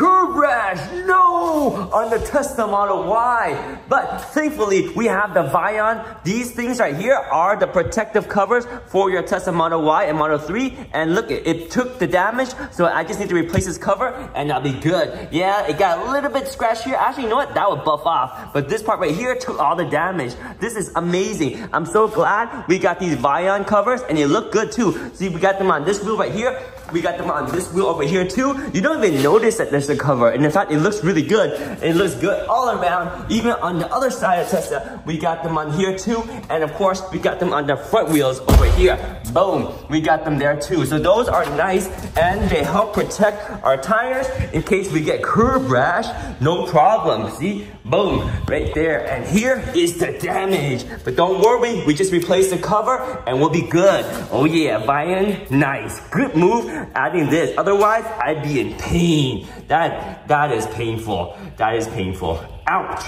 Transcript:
curb rash, no, on the Tesla Model Y. But thankfully, we have the VION. These things right here are the protective covers for your Tesla Model Y and Model 3. And look, it took the damage, so I just need to replace this cover, and that'll be good. Yeah, it got a little bit scratched here. Actually, you know what? That would buff off. But this part right here took all the damage. This is amazing. I'm so glad we got these VION covers, and they look good too. See, we got them on this wheel right here. We got them on this wheel over here too. You don't even notice that there's a cover. And in fact, it looks really good. It looks good all around. Even on the other side of Tesla, we got them on here too. And of course, we got them on the front wheels over here. Boom, we got them there too. So those are nice, and they help protect our tires in case we get curb rash. No problem, see? Boom, right there. And here is the damage. But don't worry, we just replaced the cover and we'll be good. Oh yeah, VION, nice. Good move adding this. Otherwise, I'd be in pain. That is painful. That is painful. Ouch.